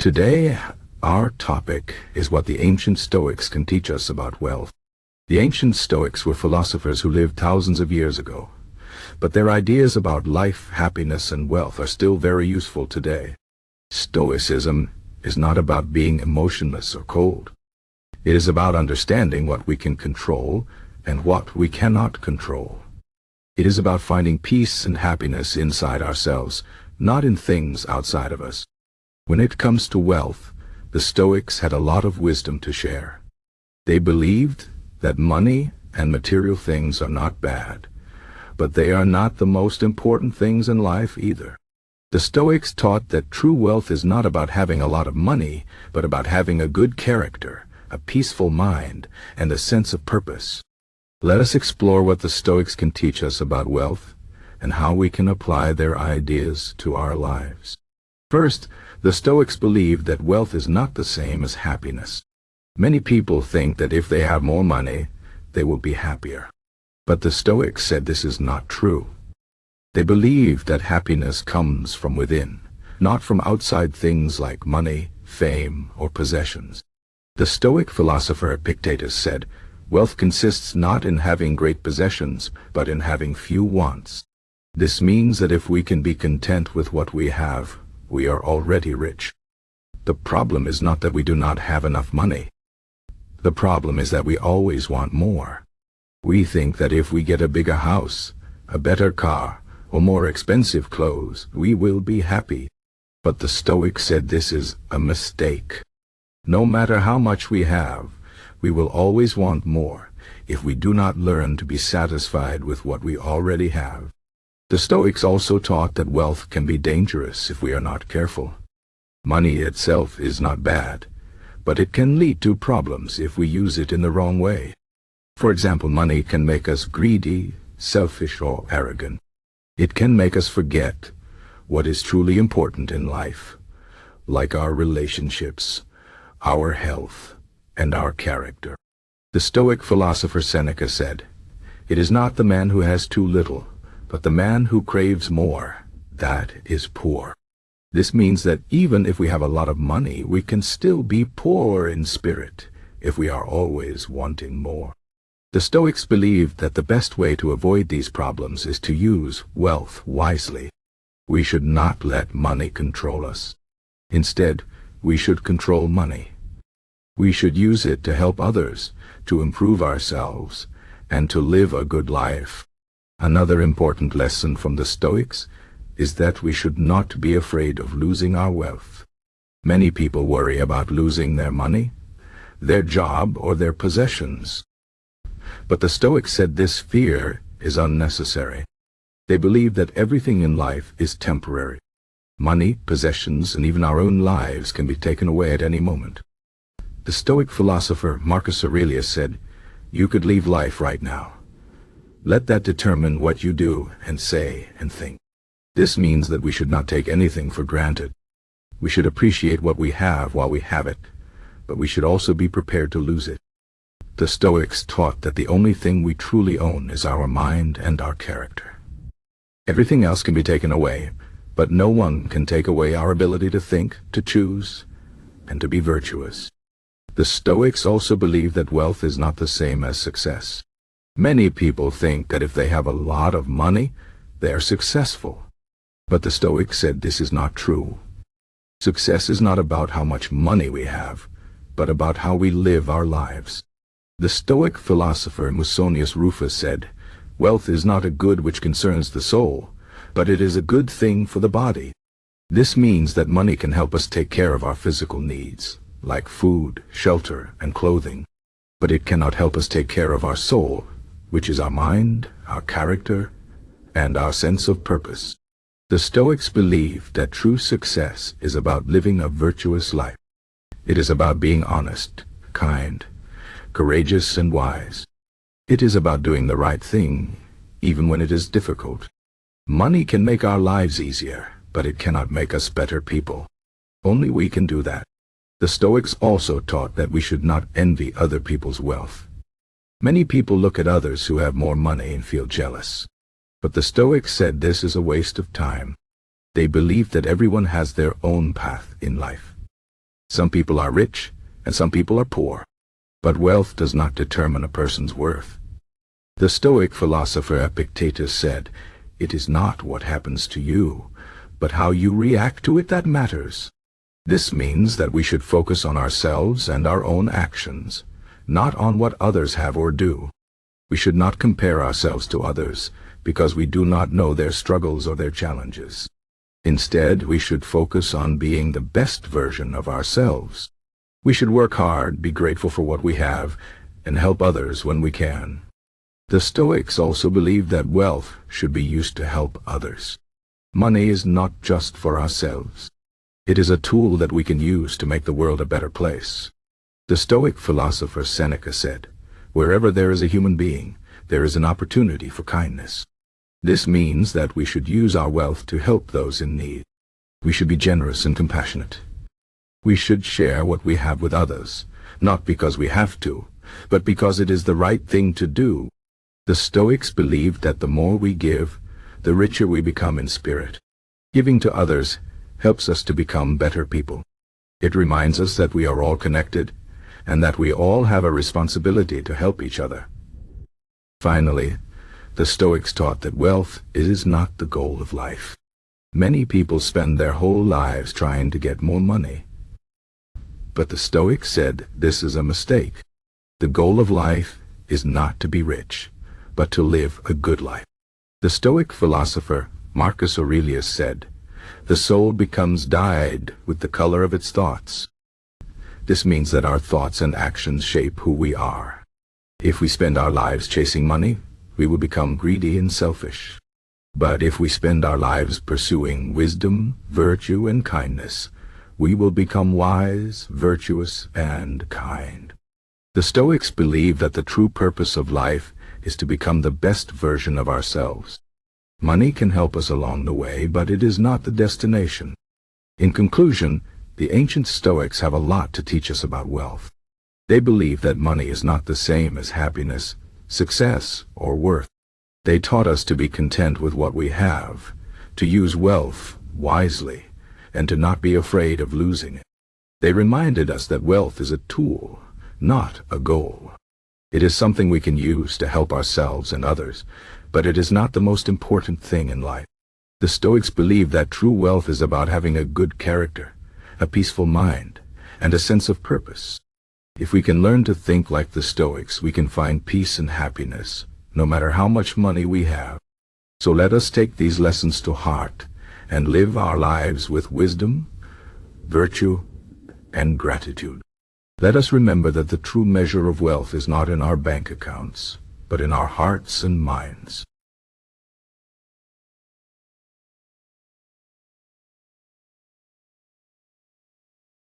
Today, our topic is what the ancient Stoics can teach us about wealth. The ancient Stoics were philosophers who lived thousands of years ago, but their ideas about life, happiness, and wealth are still very useful today. Stoicism is not about being emotionless or cold. It is about understanding what we can control and what we cannot control. It is about finding peace and happiness inside ourselves, not in things outside of us. When it comes to wealth, the Stoics had a lot of wisdom to share. They believed that money and material things are not bad, but they are not the most important things in life either. The Stoics taught that true wealth is not about having a lot of money, but about having a good character, a peaceful mind, and a sense of purpose. Let us explore what the Stoics can teach us about wealth and how we can apply their ideas to our lives. First, the Stoics believed that wealth is not the same as happiness. Many people think that if they have more money, they will be happier. But the Stoics said this is not true. They believed that happiness comes from within, not from outside things like money, fame, or possessions. The Stoic philosopher Epictetus said, "Wealth consists not in having great possessions, but in having few wants." This means that if we can be content with what we have, we are already rich. The problem is not that we do not have enough money. The problem is that we always want more. We think that if we get a bigger house, a better car, or more expensive clothes, we will be happy. But the Stoics said this is a mistake. No matter how much we have, we will always want more if we do not learn to be satisfied with what we already have. The Stoics also taught that wealth can be dangerous if we are not careful. Money itself is not bad, but it can lead to problems if we use it in the wrong way. For example, money can make us greedy, selfish, or arrogant. It can make us forget what is truly important in life, like our relationships, our health, and our character. The Stoic philosopher Seneca said, "It is not the man who has too little, but the man who craves more, that is poor." This means that even if we have a lot of money, we can still be poor in spirit if we are always wanting more. The Stoics believed that the best way to avoid these problems is to use wealth wisely. We should not let money control us. Instead, we should control money. We should use it to help others, to improve ourselves, and to live a good life. Another important lesson from the Stoics is that we should not be afraid of losing our wealth. Many people worry about losing their money, their job, or their possessions. But the Stoics said this fear is unnecessary. They believe that everything in life is temporary. Money, possessions, and even our own lives can be taken away at any moment. The Stoic philosopher Marcus Aurelius said, "You could leave life right now. Let that determine what you do and say and think." This means that we should not take anything for granted. We should appreciate what we have while we have it, but we should also be prepared to lose it. The Stoics taught that the only thing we truly own is our mind and our character. Everything else can be taken away, but no one can take away our ability to think, to choose, and to be virtuous. The Stoics also believe that wealth is not the same as success. Many people think that if they have a lot of money, they are successful. But the Stoics said this is not true. Success is not about how much money we have, but about how we live our lives. The Stoic philosopher Musonius Rufus said, "Wealth is not a good which concerns the soul, but it is a good thing for the body." This means that money can help us take care of our physical needs, like food, shelter, and clothing. But it cannot help us take care of our soul, which is our mind, our character, and our sense of purpose. The Stoics believe that true success is about living a virtuous life. It is about being honest, kind, courageous, and wise. It is about doing the right thing, even when it is difficult. Money can make our lives easier, but it cannot make us better people. Only we can do that. The Stoics also taught that we should not envy other people's wealth. Many people look at others who have more money and feel jealous. But the Stoics said this is a waste of time. They believed that everyone has their own path in life. Some people are rich, and some people are poor. But wealth does not determine a person's worth. The Stoic philosopher Epictetus said, "It is not what happens to you, but how you react to it that matters." This means that we should focus on ourselves and our own actions, not on what others have or do. We should not compare ourselves to others, because we do not know their struggles or their challenges. Instead, we should focus on being the best version of ourselves. We should work hard, be grateful for what we have, and help others when we can. The Stoics also believe that wealth should be used to help others. Money is not just for ourselves. It is a tool that we can use to make the world a better place. The Stoic philosopher Seneca said, "Wherever there is a human being, there is an opportunity for kindness." This means that we should use our wealth to help those in need. We should be generous and compassionate. We should share what we have with others, not because we have to, but because it is the right thing to do. The Stoics believed that the more we give, the richer we become in spirit. Giving to others helps us to become better people. It reminds us that we are all connected, and that we all have a responsibility to help each other. Finally, the Stoics taught that wealth is not the goal of life. Many people spend their whole lives trying to get more money. But the Stoics said this is a mistake. The goal of life is not to be rich, but to live a good life. The Stoic philosopher Marcus Aurelius said, "The soul becomes dyed with the color of its thoughts." This means that our thoughts and actions shape who we are. If we spend our lives chasing money, we will become greedy and selfish. But if we spend our lives pursuing wisdom, virtue, and kindness, we will become wise, virtuous, and kind. The Stoics believe that the true purpose of life is to become the best version of ourselves. Money can help us along the way, but it is not the destination. In conclusion, the ancient Stoics have a lot to teach us about wealth. They believe that money is not the same as happiness, success, or worth. They taught us to be content with what we have, to use wealth wisely, and to not be afraid of losing it. They reminded us that wealth is a tool, not a goal. It is something we can use to help ourselves and others, but it is not the most important thing in life. The Stoics believe that true wealth is about having a good character, a peaceful mind, and a sense of purpose. If we can learn to think like the Stoics, we can find peace and happiness, no matter how much money we have. So let us take these lessons to heart and live our lives with wisdom, virtue, and gratitude. Let us remember that the true measure of wealth is not in our bank accounts, but in our hearts and minds.